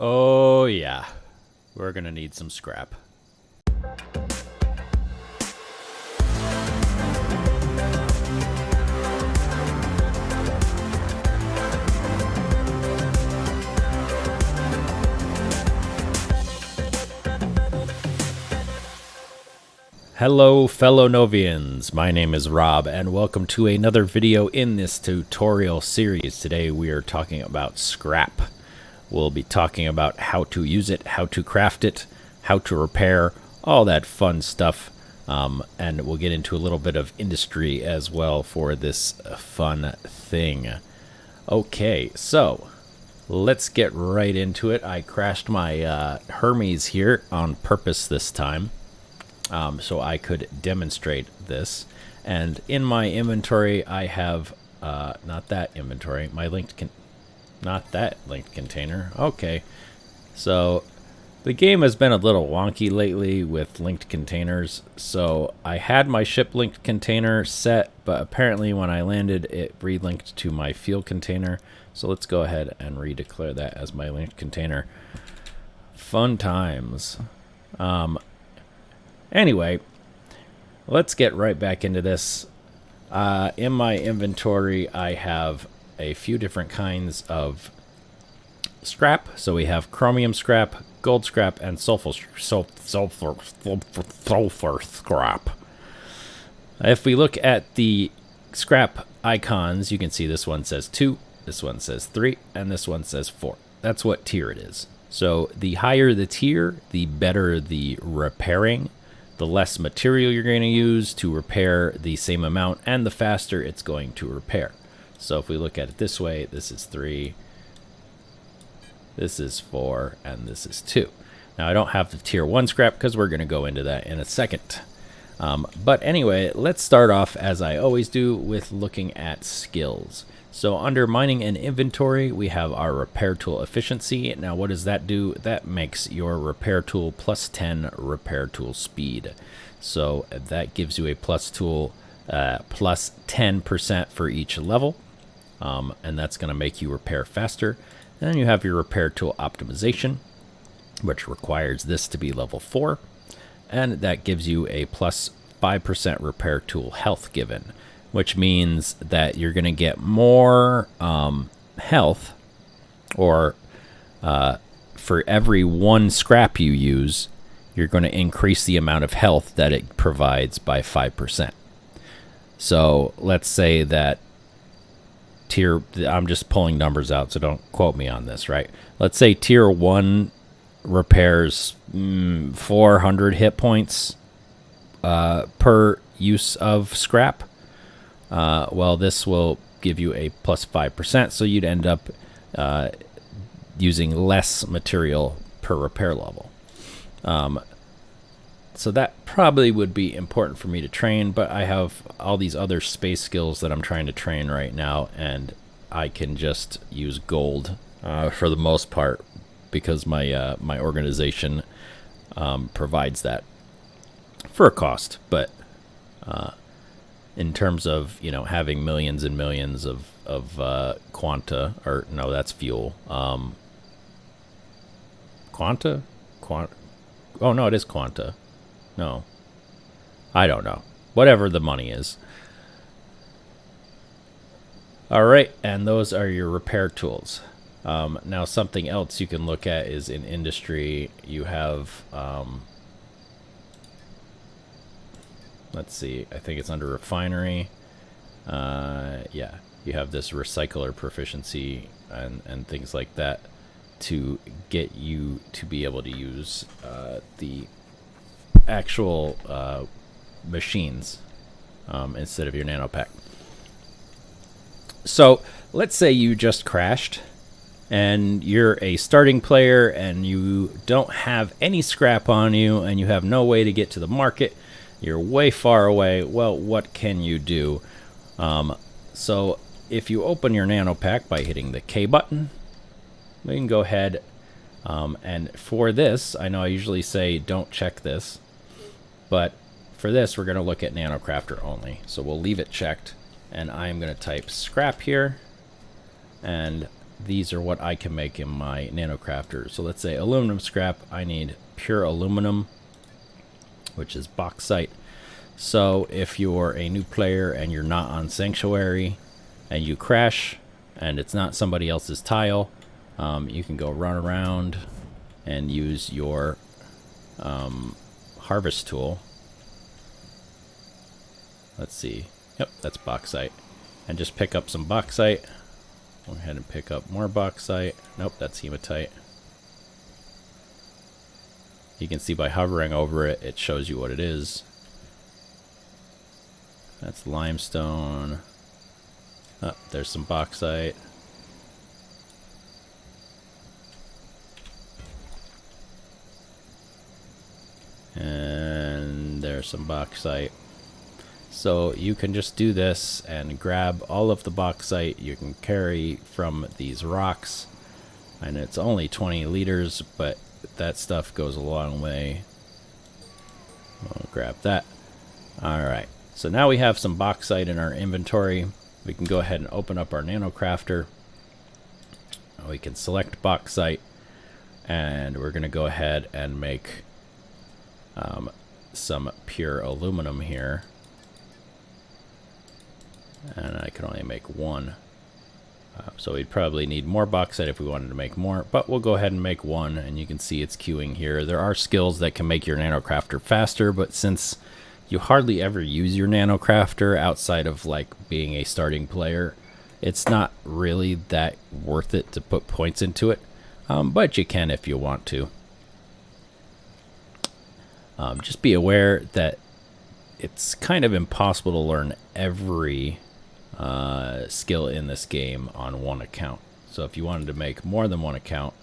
Oh yeah, we're gonna need some scrap. Hello fellow Novians, my name is Rob and welcome to another video in this tutorial series. Today we are talking about scrap. We'll be talking about how to use it, how to craft it, how to repair, all that fun stuff. And we'll get into a little bit of industry as well for this fun thing. Okay, so let's get right into it. I crashed my Hermes here on purpose this time. So I could demonstrate this. And in my inventory, I have, not that inventory, my not that linked container. Okay. So the game has been a little wonky lately with linked containers. So I had my ship linked container set, but apparently when I landed, it relinked to my fuel container. So let's go ahead and redeclare that as my linked container. Fun times. Anyway, let's get right back into this. In my inventory, I have a few different kinds of scrap. So we have chromium scrap, gold scrap, and sulfur scrap. If we look at the scrap icons, you can see this one says 2, this one says 3, and this one says 4. That's what tier it is. So the higher the tier, the better the repairing. The less material you're going to use to repair the same amount, and the faster it's going to repair. So if we look at it this way, this is 3, this is 4, and this is 2. Now I don't have the tier 1 scrap because we're going to go into that in a second. But anyway, let's start off as I always do with looking at skills. So under mining and inventory, we have our repair tool efficiency. Now what does that do? That makes your repair tool plus 10 repair tool speed. So that gives you a plus tool plus 10% for each level. And that's going to make you repair faster. And then you have your repair tool optimization, which requires this to be level 4. And that gives you a plus 5% repair tool health given, which means that you're going to get more health, or for every 1 scrap you use, you're going to increase the amount of health that it provides by 5%. So let's say that I'm just pulling numbers out, so don't quote me on this, right? Let's say tier 1 repairs 400 hit points per use of scrap. Well, this will give you a plus 5%, so you'd end up using less material per repair level. So that probably would be important for me to train, but I have all these other space skills that I'm trying to train right now, and I can just use gold for the most part because my my organization provides that for a cost, but in terms of, you know, having millions and millions of quanta, or no, that's fuel. Quanta? Oh, no, it is quanta. No. I don't know. Whatever the money is. All right, and those are your repair tools. Now, something else you can look at is in industry, you have... let's see, I think it's under refinery. Yeah, you have this recycler proficiency and things like that to get you to be able to use the actual machines instead of your nanopack. So let's say you just crashed and you're a starting player and you don't have any scrap on you and you have no way to get to the market. You're way far away. Well, what can you do? So if you open your nanopack by hitting the K button, we can go ahead and for this, I know I usually say don't check this, but for this we're going to look at NanoCrafter only. So we'll leave it checked, and I'm going to type scrap here, and these are what I can make in my nanocrafter. So let's say aluminum scrap, I need pure aluminum, which is bauxite. So if you're a new player and you're not on Sanctuary and you crash and it's not somebody else's tile, you can go run around and use your harvest tool. Let's see. Yep, that's bauxite. And just pick up some bauxite. Go ahead and pick up more bauxite. Nope, that's hematite. You can see by hovering over it, it shows you what it is. That's limestone. Oh, there's some bauxite. And there's some bauxite. So you can just do this and grab all of the bauxite you can carry from these rocks. And it's only 20 liters, but that stuff goes a long way. I'll grab that. Alright, so now we have some bauxite in our inventory. We can go ahead and open up our nanocrafter. We can select bauxite, and we're going to go ahead and make some pure aluminum here. And I can only make one. So we'd probably need more bauxite if we wanted to make more, but we'll go ahead and make one, and you can see it's queuing here. There are skills that can make your nanocrafter faster, but since you hardly ever use your nanocrafter outside of like being a starting player, it's not really that worth it to put points into it, but you can if you want to. Just be aware that it's kind of impossible to learn every skill in this game on one account. So if you wanted to make more than one account,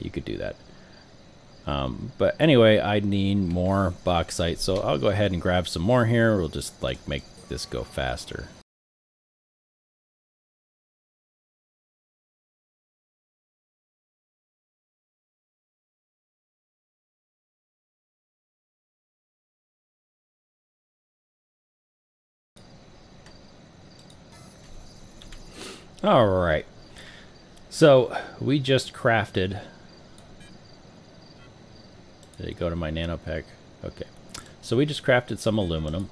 you could do that. But anyway, I need more bauxite, so I'll go ahead and grab some more here. We'll just like make this go faster. All right, so we just crafted. Did it go to my nanopack? Okay, so we just crafted some aluminum,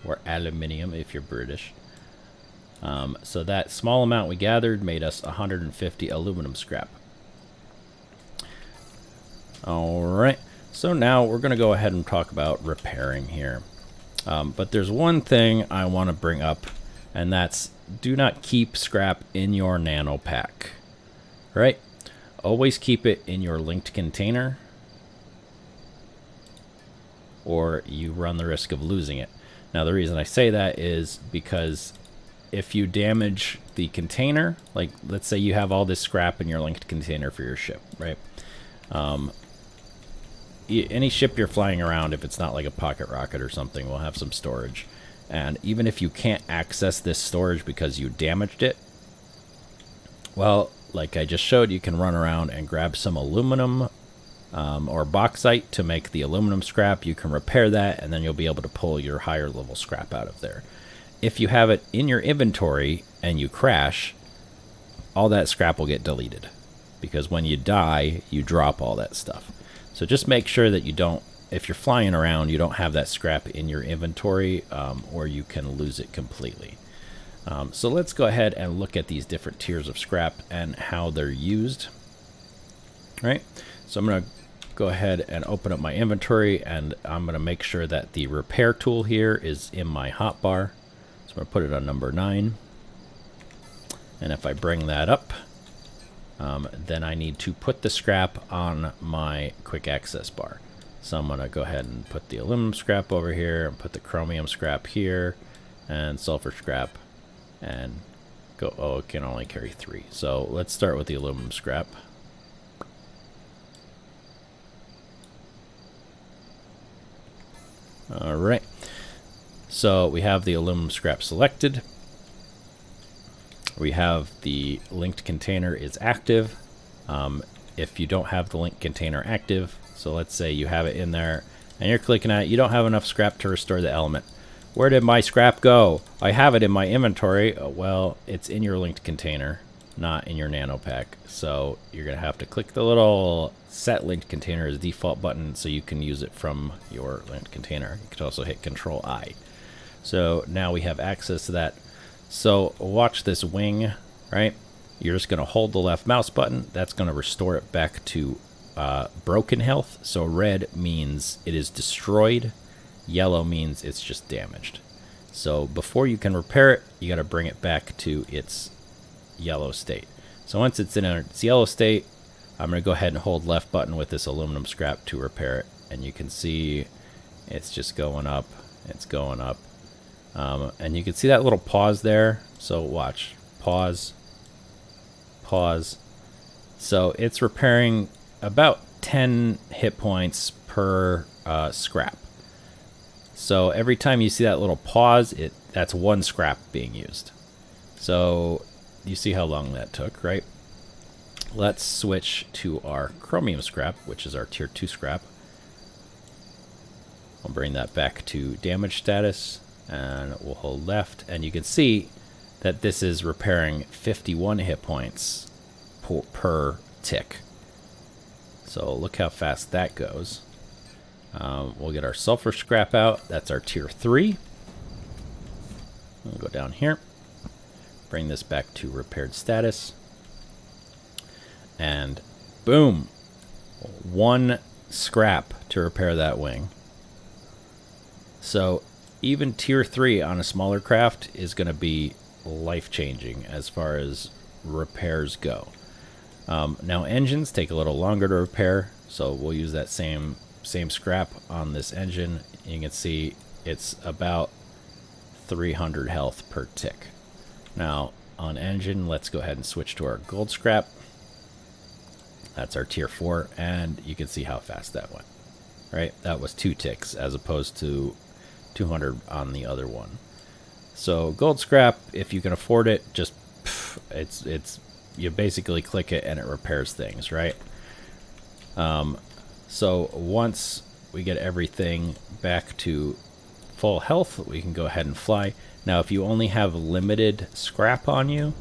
or aluminium if you're British. So that small amount we gathered made us 150 aluminum scrap. All right, so now we're going to go ahead and talk about repairing here. But there's one thing I want to bring up, and that's do not keep scrap in your nanopack. Right? Always keep it in your linked container, or you run the risk of losing it. Now the reason I say that is because if you damage the container, like let's say you have all this scrap in your linked container for your ship, right? Any ship you're flying around, if it's not like a pocket rocket or something, will have some storage. And even if you can't access this storage because you damaged it, well, like I just showed, you can run around and grab some aluminum or bauxite to make the aluminum scrap. You can repair that, and then you'll be able to pull your higher level scrap out of there. If you have it in your inventory and you crash, all that scrap will get deleted, because when you die, you drop all that stuff. So just make sure that you don't, if you're flying around, you don't have that scrap in your inventory, or you can lose it completely. So let's go ahead and look at these different tiers of scrap and how they're used. All right, so I'm going to go ahead and open up my inventory, and I'm going to make sure that the repair tool here is in my hotbar. So I'm going to put it on number 9. And if I bring that up, then I need to put the scrap on my quick access bar. So I'm going to go ahead and put the aluminum scrap over here, and put the chromium scrap here, and sulfur scrap, and go. Oh, it can only carry 3. So let's start with the aluminum scrap. All right. So we have the aluminum scrap selected. We have the linked container is active. If you don't have the linked container active, so let's say you have it in there and you're clicking at it, you don't have enough scrap to restore the element. Where did my scrap go? I have it in my inventory. Well, it's in your linked container, not in your nanopack. So you're going to have to click the little set linked container as default button so you can use it from your linked container. You could also hit Control I. So now we have access to that. So watch this wing, right? You're just going to hold the left mouse button. That's going to restore it back to broken health. So red means it is destroyed. Yellow means it's just damaged. So before you can repair it, you got to bring it back to its yellow state. So once it's in its yellow state, I'm going to go ahead and hold left button with this aluminum scrap to repair it. And you can see it's just going up. It's going up. And you can see that little pause there. So watch. Pause. Pause. So it's repairing about 10 hit points per scrap. So every time you see that little pause, that's one scrap being used. So you see how long that took, right? Let's switch to our chromium scrap, which is our tier 2 scrap. I'll bring that back to damage status, and we'll hold left. And you can see that this is repairing 51 hit points per tick. So look how fast that goes. We'll get our sulfur scrap out. That's our tier 3. We'll go down here. Bring this back to repaired status. And boom. 1 scrap to repair that wing. So even tier 3 on a smaller craft is going to be life-changing as far as repairs go. Now engines take a little longer to repair, so we'll use that same scrap on this engine. You can see it's about 300 health per tick. Now on engine, let's go ahead and switch to our gold scrap. That's our tier 4, and you can see how fast that went. Right, that was 2 ticks as opposed to 200 on the other one. So gold scrap, if you can afford it, just it's you basically click it and it repairs things, right? So once we get everything back to full health, we can go ahead and fly. Now, if you only have limited scrap on you,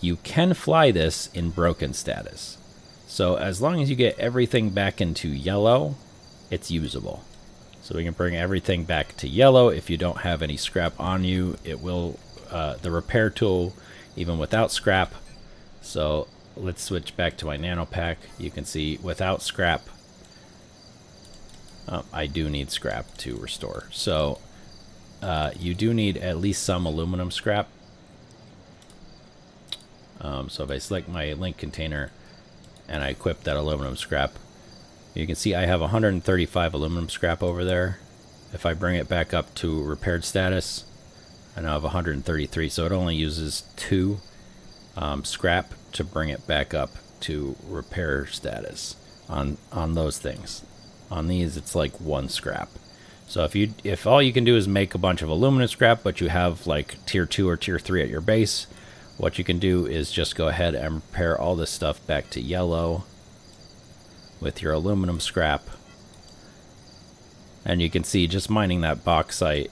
you can fly this in broken status. So as long as you get everything back into yellow, it's usable. So we can bring everything back to yellow. If you don't have any scrap on you, it will, the repair tool, even without scrap. So let's switch back to my nanopack. You can see without scrap, I do need scrap to restore. So you do need at least some aluminum scrap. So if I select my link container and I equip that aluminum scrap, you can see I have 135 aluminum scrap over there. If I bring it back up to repaired status, I now have 133. So it only uses 2 scrap to bring it back up to repair status on those things. On these, it's like 1 scrap. So if all you can do is make a bunch of aluminum scrap, but you have like tier 2 or tier 3 at your base, what you can do is just go ahead and repair all this stuff back to yellow with your aluminum scrap. And you can see just mining that bauxite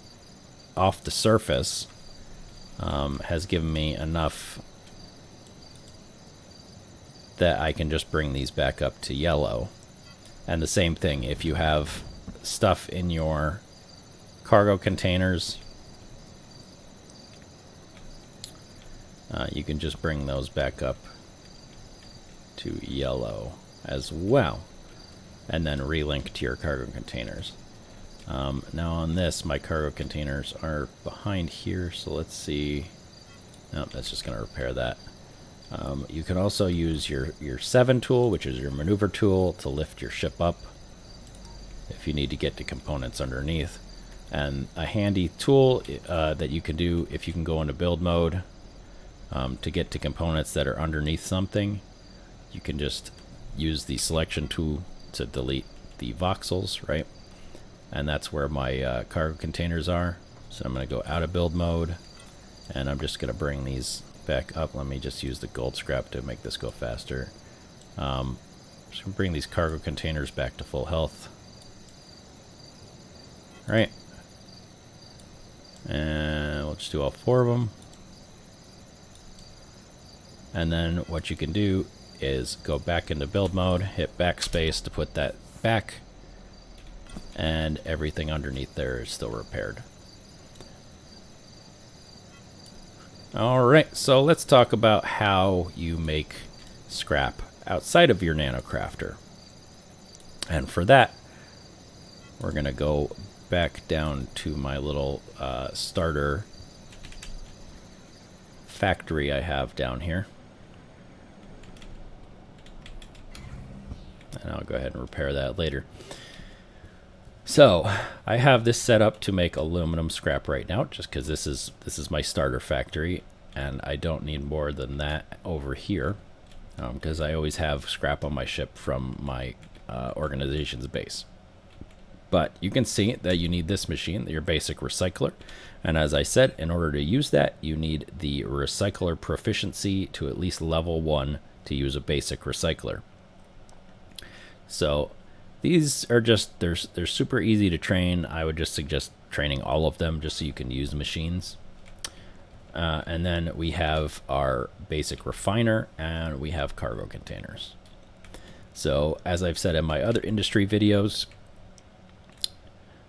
off the surface has given me enough that I can just bring these back up to yellow. And the same thing, if you have stuff in your cargo containers, you can just bring those back up to yellow as well, and then relink to your cargo containers. Now on this, my cargo containers are behind here, so let's see. Nope, that's just going to repair that. You can also use your 7 tool, which is your maneuver tool, to lift your ship up if you need to get to components underneath. And a handy tool that you can do if you can go into build mode to get to components that are underneath something, you can just use the selection tool to delete the voxels, right? And that's where my cargo containers are. So I'm going to go out of build mode, and I'm just going to bring these back up. Let me just use the gold scrap to make this go faster. Just going to bring these cargo containers back to full health. All right. And we'll just do all 4 of them. And then what you can do is go back into build mode, hit backspace to put that back, and everything underneath there is still repaired. Alright, so let's talk about how you make scrap outside of your nanocrafter. And for that, we're going to go back down to my little starter factory I have down here. And I'll go ahead and repair that later. So I have this set up to make aluminum scrap right now, just because this is my starter factory, and I don't need more than that over here, because I always have scrap on my ship from my organization's base. But you can see that you need this machine, your basic recycler, and as I said, in order to use that, you need the recycler proficiency to at least level 1 to use a basic recycler. So these are just, they're super easy to train. I would just suggest training all of them just so you can use the machines. And then we have our basic refiner, and we have cargo containers. So as I've said in my other industry videos,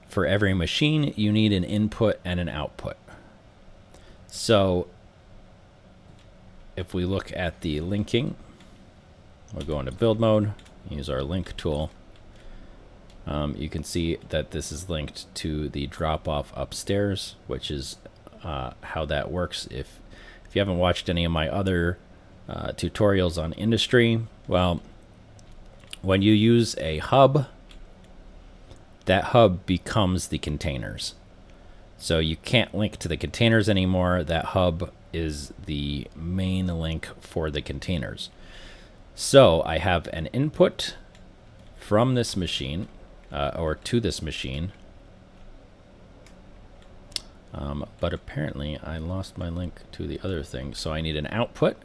for every machine, you need an input and an output. So if we look at the linking, we'll go into build mode, use our link tool. You can see that this is linked to the drop-off upstairs, which is how that works. If you haven't watched any of my other tutorials on industry, well, when you use a hub, that hub becomes the containers. So you can't link to the containers anymore. That hub is the main link for the containers. So I have an input from this machine, or to this machine. But apparently I lost my link to the other thing. So I need an output.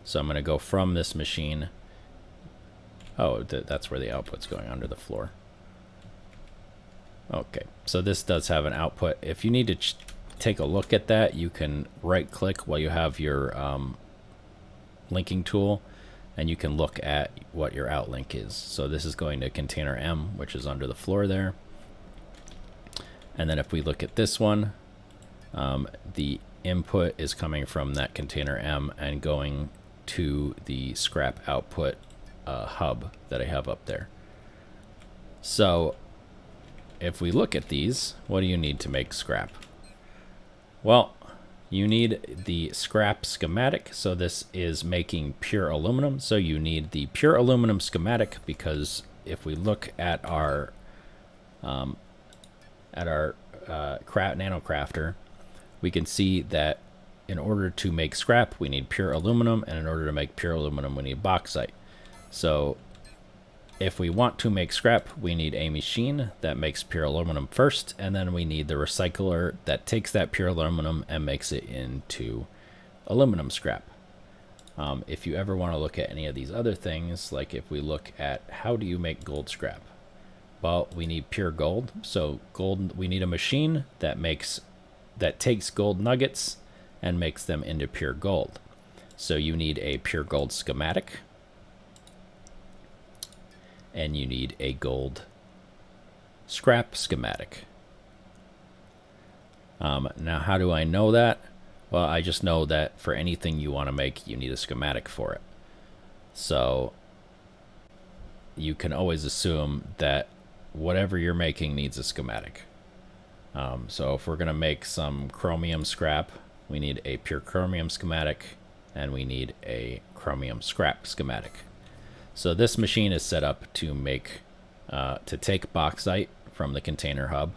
So I'm going to go from this machine. Oh, that's where the output's going, under the floor. Okay, so this does have an output. If you need to take a look at that, you can right click while you have your linking tool, and you can look at what your outlink is. So this is going to container M, which is under the floor there. And then if we look at this one, the input is coming from that container M and going to the scrap output hub that I have up there. So if we look at these, what do you need to make scrap? Well, you need the scrap schematic. So this is making pure aluminum. So you need the pure aluminum schematic, because if we look at our nanocrafter, we can see that in order to make scrap, we need pure aluminum, and in order to make pure aluminum, we need bauxite. So if we want to make scrap, we need a machine that makes pure aluminum first, and then we need the recycler that takes that pure aluminum and makes it into aluminum scrap. If you ever want to look at any of these other things, like if we look at how do you make gold scrap? Well, we need pure gold. So gold, we need a machine that takes gold nuggets and makes them into pure gold. So you need a pure gold schematic, and you need a gold scrap schematic. Now, how do I know that? Well, I just know that for anything you want to make, you need a schematic for it. So you can always assume that whatever you're making needs a schematic. So if we're going to make some chromium scrap, we need a pure chromium schematic, and we need a chromium scrap schematic. So this machine is set up to take bauxite from the container hub,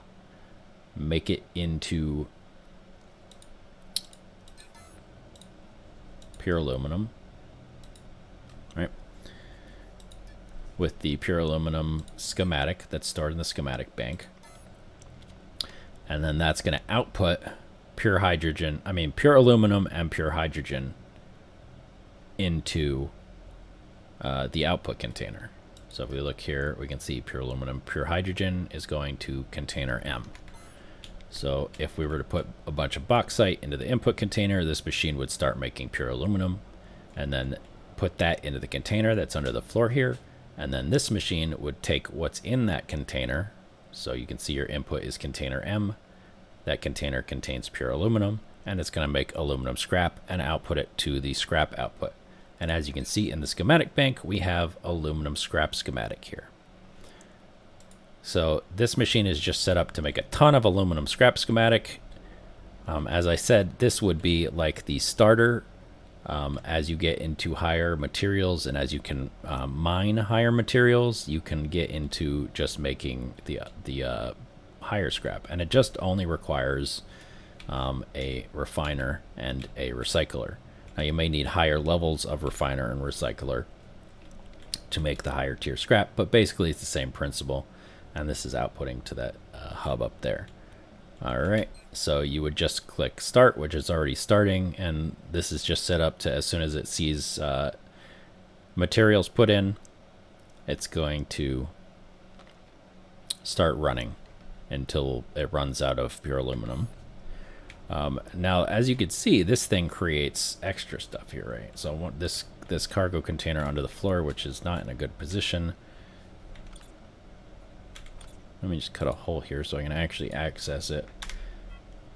make it into pure aluminum, right? With the pure aluminum schematic that's stored in the schematic bank. And then that's going to output pure aluminum and pure hydrogen into the output container. So if we look here, we can see pure aluminum, pure hydrogen is going to container M. So if we were to put a bunch of bauxite into the input container, this machine would start making pure aluminum, and then put that into the container that's under the floor here. And then this machine would take what's in that container. So you can see your input is container M. That container contains pure aluminum, and it's going to make aluminum scrap and output it to the scrap output. And as you can see in the schematic bank, we have aluminum scrap schematic here. So this machine is just set up to make a ton of aluminum scrap schematic. As I said, this would be like the starter. As you get into higher materials and as you can mine higher materials, you can get into just making the higher scrap. And it just only requires a refiner and a recycler. Now you may need higher levels of refiner and recycler to make the higher tier scrap, but basically it's the same principle. And this is outputting to that hub up there. All right, so you would just click start, which is already starting, and this is just set up to as soon as it sees materials put in, it's going to start running until it runs out of pure aluminum. Now, as you can see, this thing creates extra stuff here, right? So I want this cargo container under the floor, which is not in a good position. Let me just cut a hole here so I can actually access it.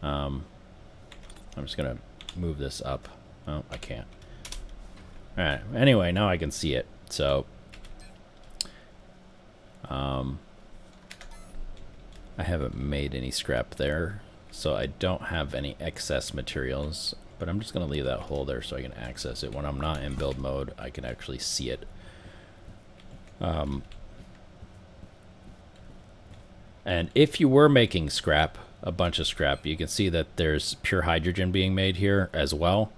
I'm just going to move this up. Oh, I can't. All right. Anyway, now I can see it. So, I haven't made any scrap there, so I don't have any excess materials, but I'm just going to leave that hole there so I can access it. When I'm not in build mode, I can actually see it. And if you were making scrap, a bunch of scrap, you can see that there's pure hydrogen being made here as well.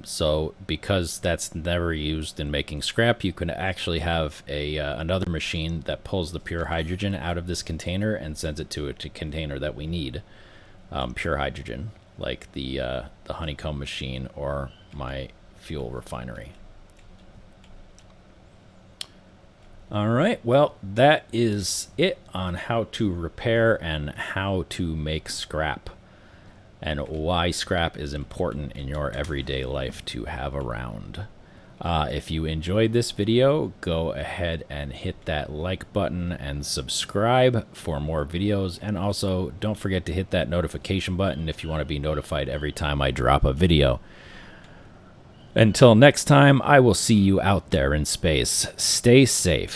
So because that's never used in making scrap, you can actually have another machine that pulls the pure hydrogen out of this container and sends it to a container that we need pure hydrogen, like the honeycomb machine or my fuel refinery. All right, well, that is it on how to repair and how to make scrap, and why scrap is important in your everyday life to have around. If you enjoyed this video, go ahead and hit that like button and subscribe for more videos, and also don't forget to hit that notification button if you want to be notified every time I drop a video. Until next time, I will see you out there in space. Stay safe.